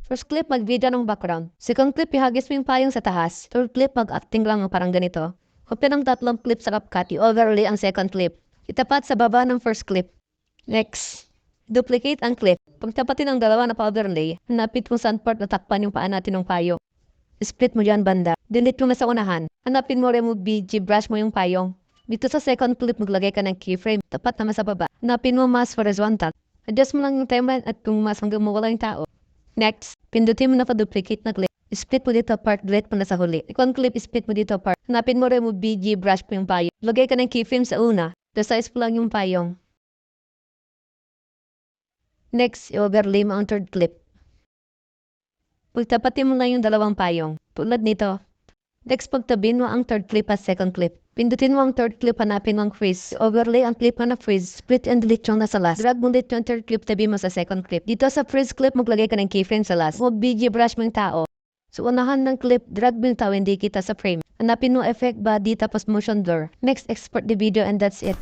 First clip, mag-video ng background. Second clip, ihagis mo yung payong sa taas. Third clip, mag-acting lang parang ganito. Kopya ng tatlong clip sa CapCut, i-overlay ang second clip. Itapat sa baba ng first clip. Next, duplicate ang clip. Pagtapatin ang dalawa na pa-overlay, hanapin kung saan part natakpan yung paa natin ng payong. Split mo dyan banda. Delete mo na sa unahan. Hanapin mo remove BG, brush mo yung payong. Dito sa second clip, maglagay ka ng keyframe. Tapat naman sa baba. Hanapin mo mask horizontal. Adjust mo lang yung timeline at kung mas hanggang mawala yung tao. Next, pindutin mo na pa-duplicate na clip. Split mo dito part, delete mo na sa huli. Second clip, split mo dito part. Hanapin mo remove BG, brush mo yung payong. Lagay ka ng keyframe sa una. Resize mo lang yung payong. Next, i-overlay mo ang third clip. Pagtapatin mo lang yung dalawang payong. Tulad nito. Next, pagtabihin mo ang third clip at second clip. Pindutin mo ang third clip, hanapin mo ang freeze. Overlay ang clip na freeze. Split and delete yung nasa last. Drag mo ulit yung third clip, tabi mo sa second clip. Dito sa freeze clip, maglagay ka ng keyframe sa last. Huwag BG brush mo yung tao. So, unahan ng clip, drag mo yung tao, hindi kita sa frame. Hanapin mo effect body tapos motion blur. Next, export the video and that's it.